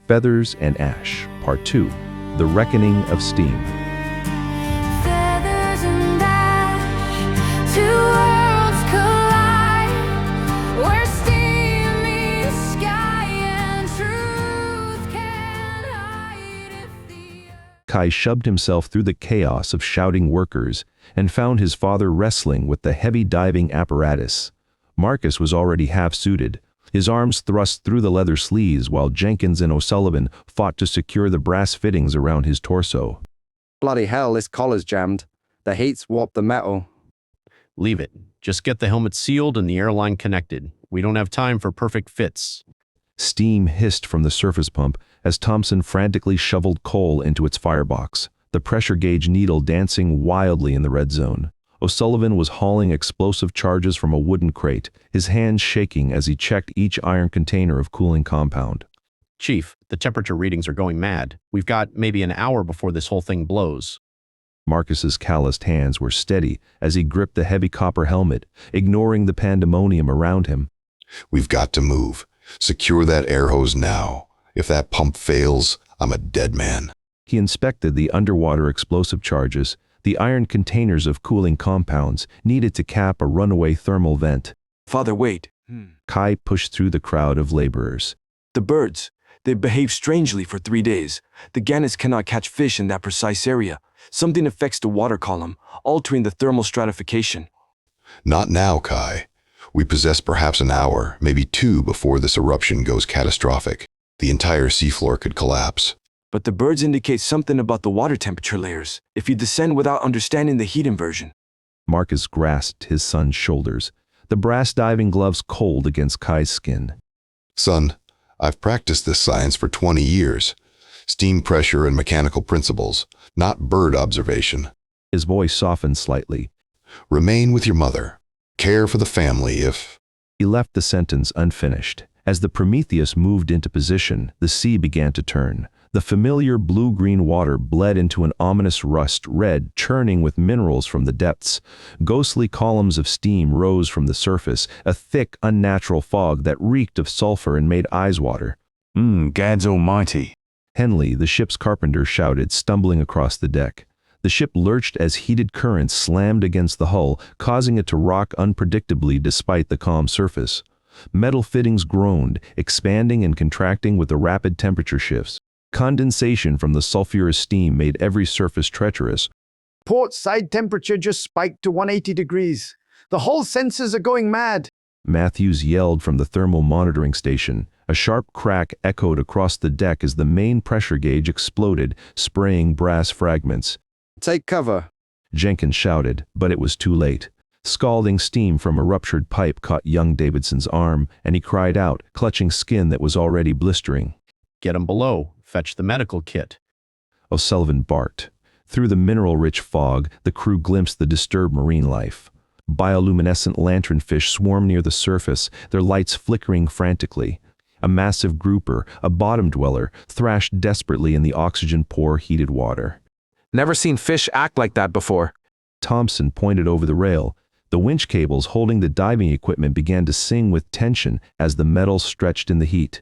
Feathers and Ash, Part 2, The Reckoning of Steam. Feathers and ash, two worlds collide, where steam meets sky and truth can't hide if the Kai shoved himself through the chaos of shouting workers and found his father wrestling with the heavy diving apparatus. Marcus was already half-suited, his arms thrust through the leather sleeves while Jenkins and O'Sullivan fought to secure the brass fittings around his torso. Bloody hell, this collar's jammed. The heat's warped the metal. Leave it. Just get the helmet sealed and the airline connected. We don't have time for perfect fits. Steam hissed from the surface pump as Thompson frantically shoveled coal into its firebox, the pressure gauge needle dancing wildly in the red zone. O'Sullivan was hauling explosive charges from a wooden crate, his hands shaking as he checked each iron container of cooling compound. Chief, the temperature readings are going mad. We've got maybe an hour before this whole thing blows. Marcus's calloused hands were steady as he gripped the heavy copper helmet, ignoring the pandemonium around him. We've got to move. Secure that air hose now. If that pump fails, I'm a dead man. He inspected the underwater explosive charges, the iron containers of cooling compounds needed to cap a runaway thermal vent. Father, wait. Kai pushed through the crowd of laborers. The birds, they behave strangely for 3 days. The gannets cannot catch fish in that precise area. Something affects the water column, altering the thermal stratification. Not now, Kai. We possess perhaps an hour, maybe two, before this eruption goes catastrophic. The entire seafloor could collapse. But the birds indicate something about the water temperature layers, if you descend without understanding the heat inversion. Marcus grasped his son's shoulders, the brass diving gloves cold against Kai's skin. Son, I've practiced this science for 20 years. Steam pressure and mechanical principles, not bird observation. His voice softened slightly. Remain with your mother. Care for the family if... He left the sentence unfinished. As the Prometheus moved into position, the sea began to turn. The familiar blue-green water bled into an ominous rust red, churning with minerals from the depths. Ghostly columns of steam rose from the surface, a thick, unnatural fog that reeked of sulfur and made eyes water. Gads almighty. Henley, the ship's carpenter, shouted, stumbling across the deck. The ship lurched as heated currents slammed against the hull, causing it to rock unpredictably despite the calm surface. Metal fittings groaned, expanding and contracting with the rapid temperature shifts. Condensation from the sulfurous steam made every surface treacherous. Port side temperature just spiked to 180 degrees. The whole sensors are going mad. Matthews yelled from the thermal monitoring station. A sharp crack echoed across the deck as the main pressure gauge exploded, spraying brass fragments. Take cover. Jenkins shouted, but it was too late. Scalding steam from a ruptured pipe caught young Davidson's arm, and he cried out, clutching skin that was already blistering. Get him below. Fetch the medical kit. O'Sullivan barked. Through the mineral-rich fog, the crew glimpsed the disturbed marine life. Bioluminescent lanternfish swarmed near the surface, their lights flickering frantically. A massive grouper, a bottom dweller, thrashed desperately in the oxygen-poor heated water. Never seen fish act like that before. Thompson pointed over the rail. The winch cables holding the diving equipment began to sing with tension as the metal stretched in the heat.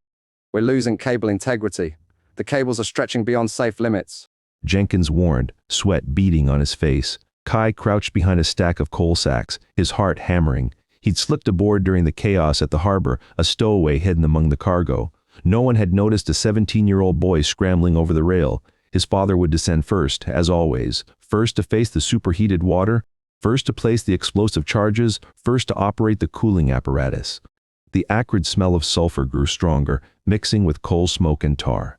We're losing cable integrity. The cables are stretching beyond safe limits. Jenkins warned, sweat beading on his face. Kai crouched behind a stack of coal sacks, his heart hammering. He'd slipped aboard during the chaos at the harbor, a stowaway hidden among the cargo. No one had noticed a 17-year-old boy scrambling over the rail. His father would descend first, as always, first to face the superheated water, first to place the explosive charges, first to operate the cooling apparatus. The acrid smell of sulfur grew stronger, mixing with coal smoke and tar.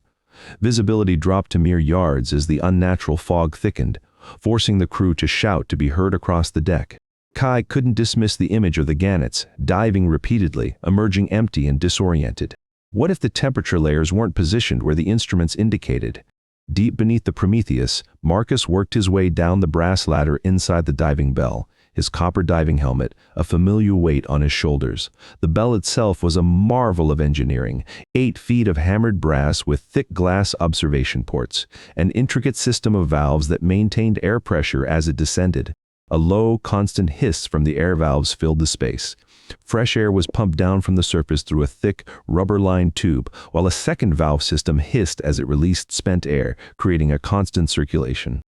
Visibility dropped to mere yards as the unnatural fog thickened, forcing the crew to shout to be heard across the deck. Kai couldn't dismiss the image of the gannets, diving repeatedly, emerging empty and disoriented. What if the temperature layers weren't positioned where the instruments indicated? Deep beneath the Prometheus, Marcus worked his way down the brass ladder inside the diving bell, his copper diving helmet, a familiar weight on his shoulders. The bell itself was a marvel of engineering, 8 feet of hammered brass with thick glass observation ports, an intricate system of valves that maintained air pressure as it descended. A low, constant hiss from the air valves filled the space. Fresh air was pumped down from the surface through a thick, rubber-lined tube, while a second valve system hissed as it released spent air, creating a constant circulation.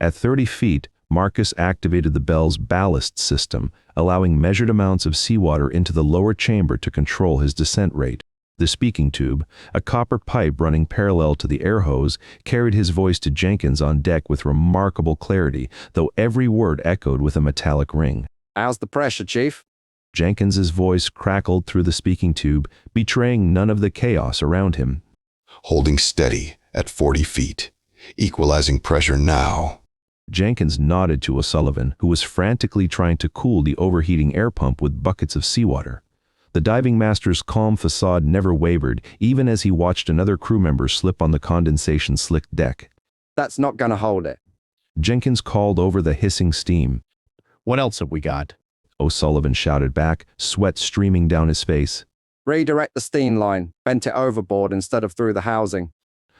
At 30 feet, Marcus activated the bell's ballast system, allowing measured amounts of seawater into the lower chamber to control his descent rate. The speaking tube, a copper pipe running parallel to the air hose, carried his voice to Jenkins on deck with remarkable clarity, though every word echoed with a metallic ring. How's the pressure, Chief? Jenkins's voice crackled through the speaking tube, betraying none of the chaos around him. Holding steady at 40 feet. Equalizing pressure now. Jenkins nodded to O'Sullivan, who was frantically trying to cool the overheating air pump with buckets of seawater. The diving master's calm facade never wavered, even as he watched another crew member slip on the condensation-slicked deck. That's not gonna hold it. Jenkins called over the hissing steam. What else have we got? O'Sullivan shouted back, sweat streaming down his face. Redirect the steam line. Bent it overboard instead of through the housing.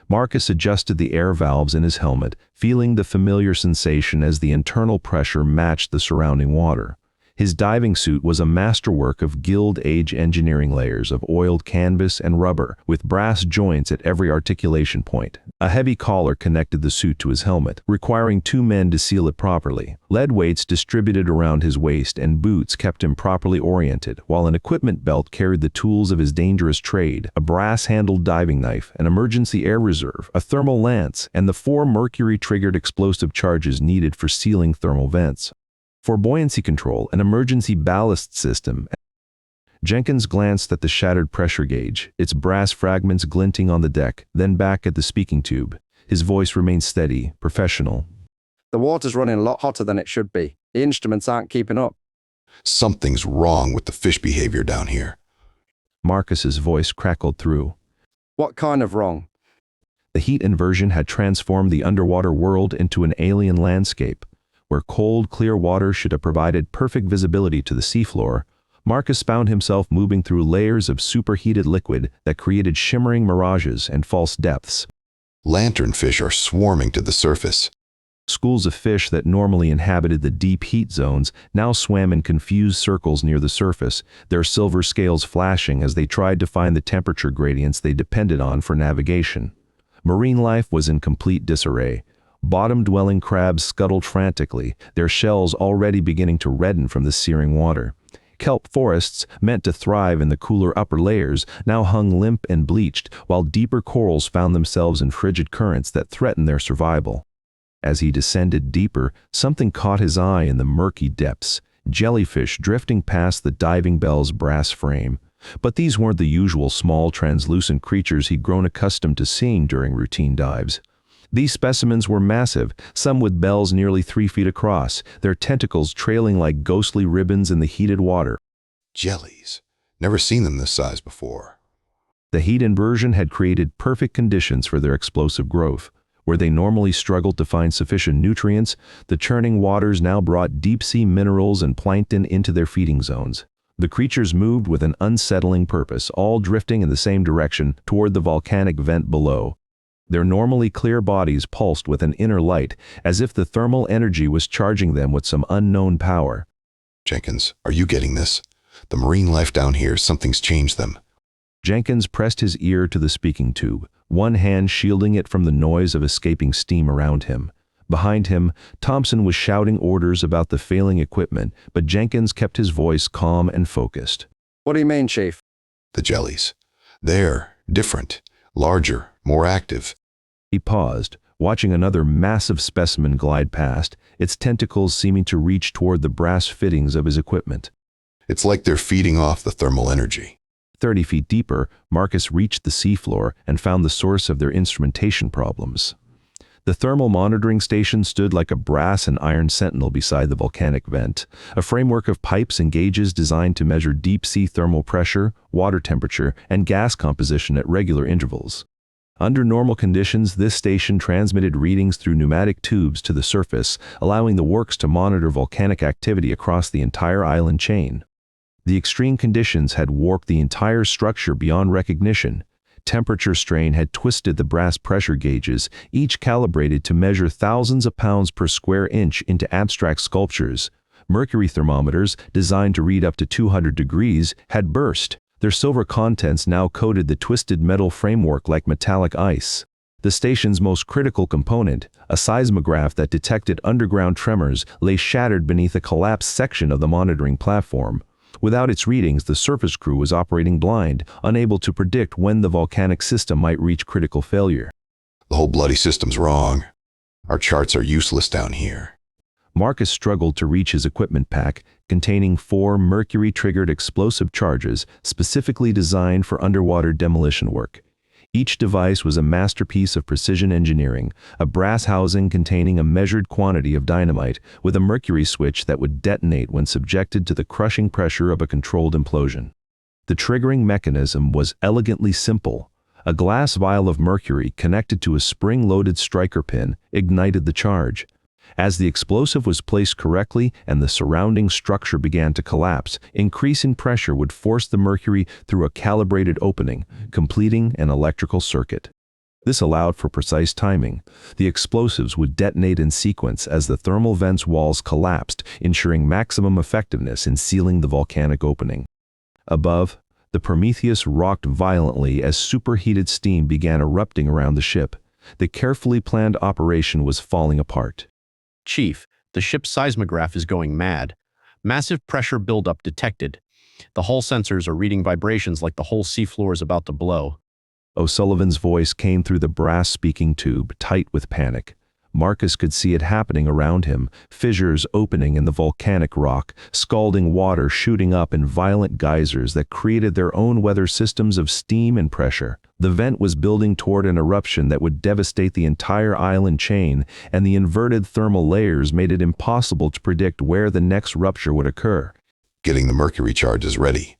Marcus adjusted the air valves in his helmet, feeling the familiar sensation as the internal pressure matched the surrounding water. His diving suit was a masterwork of Guild-Age engineering layers of oiled canvas and rubber, with brass joints at every articulation point. A heavy collar connected the suit to his helmet, requiring 2 men to seal it properly. Lead weights distributed around his waist and boots kept him properly oriented, while an equipment belt carried the tools of his dangerous trade: a brass-handled diving knife, an emergency air reserve, a thermal lance, and the 4 mercury-triggered explosive charges needed for sealing thermal vents. For buoyancy control, an emergency ballast system. Jenkins glanced at the shattered pressure gauge, its brass fragments glinting on the deck, then back at the speaking tube. His voice remained steady, professional. The water's running a lot hotter than it should be. The instruments aren't keeping up. Something's wrong with the fish behavior down here. Marcus's voice crackled through. What kind of wrong? The heat inversion had transformed the underwater world into an alien landscape. Where cold, clear water should have provided perfect visibility to the seafloor, Marcus found himself moving through layers of superheated liquid that created shimmering mirages and false depths. Lanternfish are swarming to the surface. Schools of fish that normally inhabited the deep heat zones now swam in confused circles near the surface, their silver scales flashing as they tried to find the temperature gradients they depended on for navigation. Marine life was in complete disarray. Bottom-dwelling crabs scuttled frantically, their shells already beginning to redden from the searing water. Kelp forests, meant to thrive in the cooler upper layers, now hung limp and bleached, while deeper corals found themselves in frigid currents that threatened their survival. As he descended deeper, something caught his eye in the murky depths, jellyfish drifting past the diving bell's brass frame. But these weren't the usual small, translucent creatures he'd grown accustomed to seeing during routine dives. These specimens were massive, some with bells nearly 3 feet across, their tentacles trailing like ghostly ribbons in the heated water. Jellies. Never seen them this size before. The heat inversion had created perfect conditions for their explosive growth. Where they normally struggled to find sufficient nutrients, the churning waters now brought deep-sea minerals and plankton into their feeding zones. The creatures moved with an unsettling purpose, all drifting in the same direction toward the volcanic vent below. Their normally clear bodies pulsed with an inner light, as if the thermal energy was charging them with some unknown power. Jenkins, are you getting this? The marine life down here, something's changed them. Jenkins pressed his ear to the speaking tube, one hand shielding it from the noise of escaping steam around him. Behind him, Thompson was shouting orders about the failing equipment, but Jenkins kept his voice calm and focused. What do you mean, Chief? The jellies. They're different, larger, more active. He paused, watching another massive specimen glide past, its tentacles seeming to reach toward the brass fittings of his equipment. It's like they're feeding off the thermal energy. 30 feet deeper, Marcus reached the seafloor and found the source of their instrumentation problems. The thermal monitoring station stood like a brass and iron sentinel beside the volcanic vent, a framework of pipes and gauges designed to measure deep-sea thermal pressure, water temperature, and gas composition at regular intervals. Under normal conditions, this station transmitted readings through pneumatic tubes to the surface, allowing the works to monitor volcanic activity across the entire island chain. The extreme conditions had warped the entire structure beyond recognition. Temperature strain had twisted the brass pressure gauges, each calibrated to measure thousands of pounds per square inch into abstract sculptures. Mercury thermometers, designed to read up to 200 degrees, had burst. Their silver contents now coated the twisted metal framework like metallic ice. The station's most critical component, a seismograph that detected underground tremors, lay shattered beneath a collapsed section of the monitoring platform. Without its readings, the surface crew was operating blind, unable to predict when the volcanic system might reach critical failure. The whole bloody system's wrong. Our charts are useless down here. Marcus struggled to reach his equipment pack, containing 4 mercury-triggered explosive charges specifically designed for underwater demolition work. Each device was a masterpiece of precision engineering, a brass housing containing a measured quantity of dynamite with a mercury switch that would detonate when subjected to the crushing pressure of a controlled implosion. The triggering mechanism was elegantly simple. A glass vial of mercury connected to a spring-loaded striker pin ignited the charge. As the explosive was placed correctly and the surrounding structure began to collapse, increasing pressure would force the mercury through a calibrated opening, completing an electrical circuit. This allowed for precise timing. The explosives would detonate in sequence as the thermal vents walls collapsed, ensuring maximum effectiveness in sealing the volcanic opening. Above, the Prometheus rocked violently as superheated steam began erupting around the ship. The carefully planned operation was falling apart. Chief, the ship's seismograph is going mad. Massive pressure buildup detected. The hull sensors are reading vibrations like the whole seafloor is about to blow. O'Sullivan's voice came through the brass speaking tube, tight with panic. Marcus could see it happening around him, fissures opening in the volcanic rock, scalding water shooting up in violent geysers that created their own weather systems of steam and pressure. The vent was building toward an eruption that would devastate the entire island chain, and the inverted thermal layers made it impossible to predict where the next rupture would occur. Getting the mercury charges ready.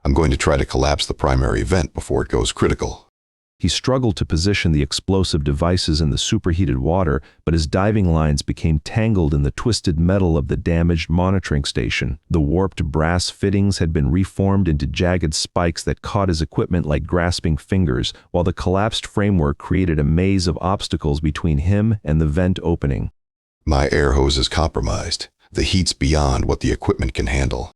I'm going to try to collapse the primary vent before it goes critical. He struggled to position the explosive devices in the superheated water, but his diving lines became tangled in the twisted metal of the damaged monitoring station. The warped brass fittings had been reformed into jagged spikes that caught his equipment like grasping fingers, while the collapsed framework created a maze of obstacles between him and the vent opening. My air hose is compromised. The heat's beyond what the equipment can handle.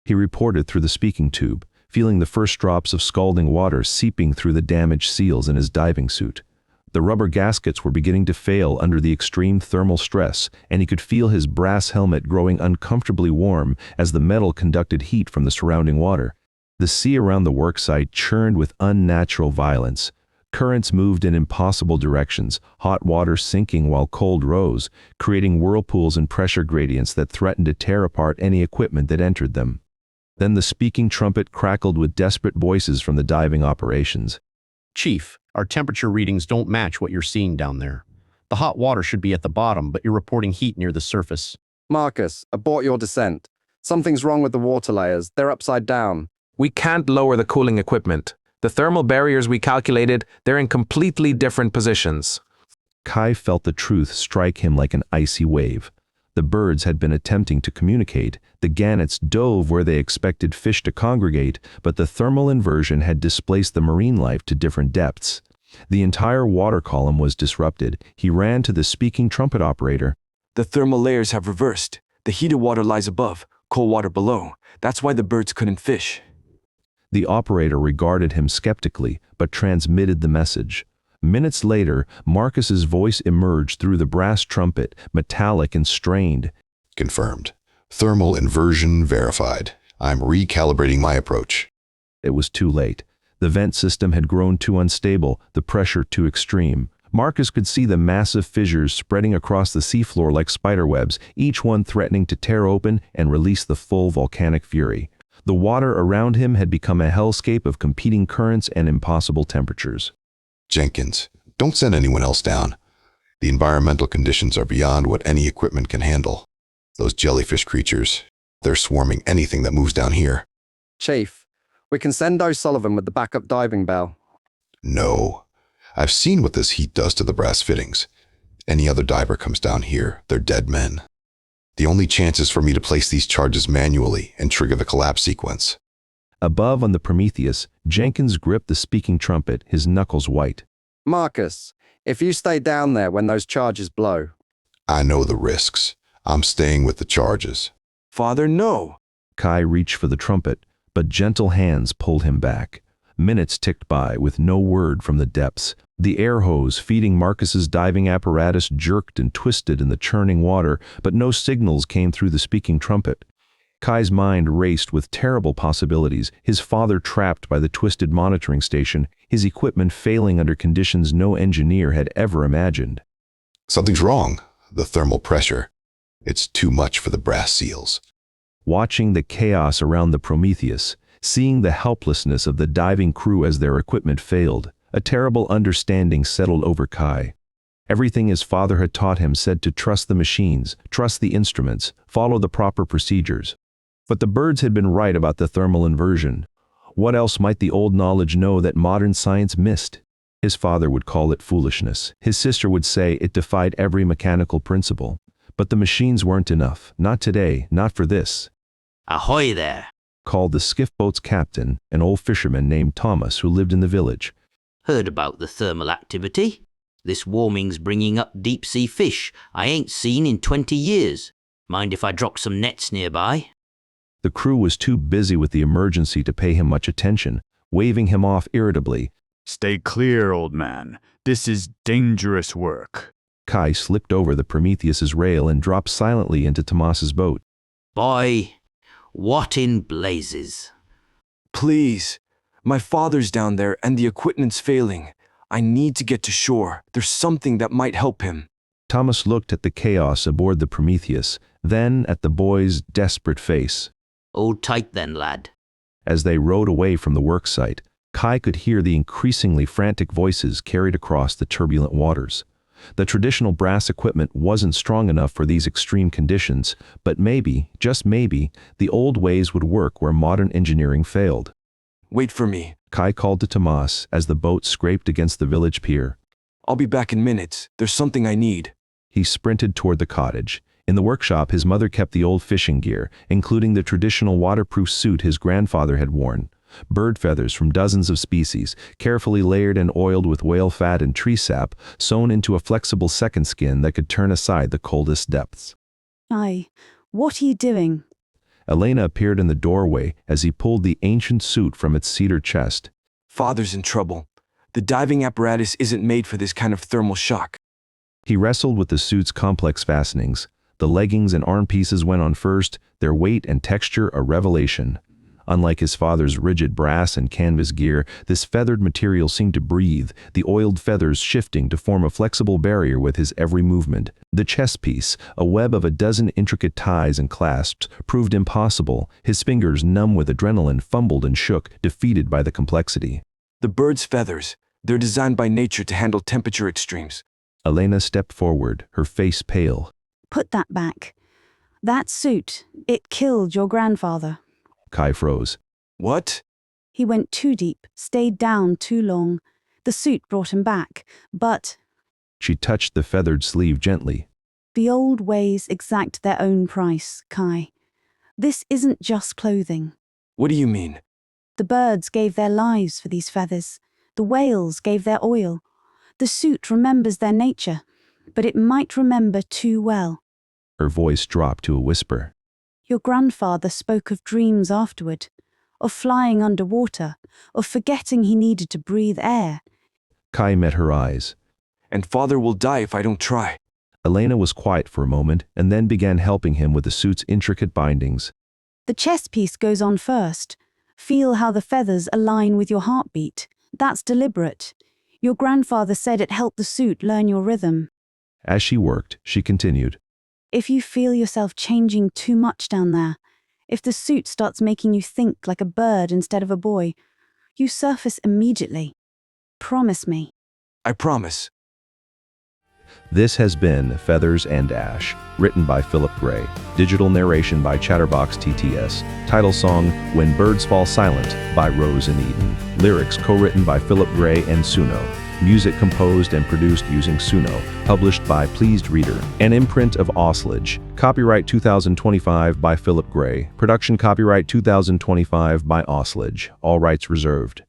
He reported through the speaking tube, feeling the first drops of scalding water seeping through the damaged seals in his diving suit. The rubber gaskets were beginning to fail under the extreme thermal stress, and he could feel his brass helmet growing uncomfortably warm as the metal conducted heat from the surrounding water. The sea around the worksite churned with unnatural violence. Currents moved in impossible directions, hot water sinking while cold rose, creating whirlpools and pressure gradients that threatened to tear apart any equipment that entered them. Then the speaking trumpet crackled with desperate voices from the diving operations. Chief, our temperature readings don't match what you're seeing down there. The hot water should be at the bottom, but you're reporting heat near the surface. Marcus, abort your descent. Something's wrong with the water layers. They're upside down. We can't lower the cooling equipment. The thermal barriers we calculated, they're in completely different positions. Kai felt the truth strike him like an icy wave. The birds had been attempting to communicate. The gannets dove where they expected fish to congregate, but the thermal inversion had displaced the marine life to different depths. The entire water column was disrupted. He ran to the speaking trumpet operator. The thermal layers have reversed. The heated water lies above, cold water below. That's why the birds couldn't fish. The operator regarded him skeptically, but transmitted the message. Minutes later, Marcus's voice emerged through the brass trumpet, metallic and strained. Confirmed. Thermal inversion verified. I'm recalibrating my approach. It was too late. The vent system had grown too unstable, the pressure too extreme. Marcus could see the massive fissures spreading across the seafloor like spiderwebs, each one threatening to tear open and release the full volcanic fury. The water around him had become a hellscape of competing currents and impossible temperatures. Jenkins, don't send anyone else down. The environmental conditions are beyond what any equipment can handle. Those jellyfish creatures, they're swarming anything that moves down here. Chief, we can send O'Sullivan with the backup diving bell. No. I've seen what this heat does to the brass fittings. Any other diver comes down here, they're dead men. The only chance is for me to place these charges manually and trigger the collapse sequence. Above on the Prometheus, Jenkins gripped the speaking trumpet, his knuckles white. Marcus, if you stay down there when those charges blow. I know the risks. I'm staying with the charges. Father, no. Kai reached for the trumpet, but gentle hands pulled him back. Minutes ticked by with no word from the depths. The air hose feeding Marcus's diving apparatus jerked and twisted in the churning water, but no signals came through the speaking trumpet. Kai's mind raced with terrible possibilities, his father trapped by the twisted monitoring station, his equipment failing under conditions no engineer had ever imagined. Something's wrong. The thermal pressure. It's too much for the brass seals. Watching the chaos around the Prometheus, seeing the helplessness of the diving crew as their equipment failed, a terrible understanding settled over Kai. Everything his father had taught him said to trust the machines, trust the instruments, follow the proper procedures. But the birds had been right about the thermal inversion. What else might the old knowledge know that modern science missed? His father would call it foolishness. His sister would say it defied every mechanical principle. But the machines weren't enough. Not today, not for this. Ahoy there! Called the skiff boat's captain, an old fisherman named Tomas who lived in the village. Heard about the thermal activity? This warming's bringing up deep-sea fish I ain't seen in 20 years. Mind if I drop some nets nearby? The crew was too busy with the emergency to pay him much attention, waving him off irritably. Stay clear, old man. This is dangerous work. Kai slipped over the Prometheus's rail and dropped silently into Tomas's boat. Boy, what in blazes? Please. My father's down there and the equipment's failing. I need to get to shore. There's something that might help him. Tomas looked at the chaos aboard the Prometheus, then at the boy's desperate face. Hold tight then, lad. As they rowed away from the work site, Kai could hear the increasingly frantic voices carried across the turbulent waters. The traditional brass equipment wasn't strong enough for these extreme conditions, but maybe, just maybe, the old ways would work where modern engineering failed. Wait for me. Kai called to Tomas as the boat scraped against the village pier. I'll be back in minutes. There's something I need. He sprinted toward the cottage. In the workshop, his mother kept the old fishing gear, including the traditional waterproof suit his grandfather had worn. Bird feathers from dozens of species, carefully layered and oiled with whale fat and tree sap, sewn into a flexible second skin that could turn aside the coldest depths. What are you doing? Elena appeared in the doorway as he pulled the ancient suit from its cedar chest. Father's in trouble. The diving apparatus isn't made for this kind of thermal shock. He wrestled with the suit's complex fastenings. The leggings and arm pieces went on first, their weight and texture a revelation. Unlike his father's rigid brass and canvas gear, this feathered material seemed to breathe, the oiled feathers shifting to form a flexible barrier with his every movement. The chest piece, a web of a dozen intricate ties and clasps, proved impossible. His fingers, numb with adrenaline, fumbled and shook, defeated by the complexity. The bird's feathers, they're designed by nature to handle temperature extremes. Elena stepped forward, her face pale. Put that back. That suit, it killed your grandfather. Kai froze. What? He went too deep, stayed down too long. The suit brought him back, but... She touched the feathered sleeve gently. The old ways exact their own price, Kai. This isn't just clothing. What do you mean? The birds gave their lives for these feathers. The whales gave their oil. The suit remembers their nature, but it might remember too well. Her voice dropped to a whisper. Your grandfather spoke of dreams afterward, of flying underwater, of forgetting he needed to breathe air. Kai met her eyes. And father will die if I don't try. Elena was quiet for a moment and then began helping him with the suit's intricate bindings. The chest piece goes on first. Feel how the feathers align with your heartbeat. That's deliberate. Your grandfather said it helped the suit learn your rhythm. As she worked, she continued. If you feel yourself changing too much down there, if the suit starts making you think like a bird instead of a boy, you surface immediately. Promise me. I promise. This has been Feathers and Ash, written by Philip Gray. Digital narration by Chatterbox TTS. Title song, When Birds Fall Silent, by Rose and Eden. Lyrics co-written by Philip Gray and Suno. Music composed and produced using Suno. Published by Pleased Reader. An imprint of Ostlage. Copyright 2025 by Philip Gray. Production copyright 2025 by Ostlage. All rights reserved.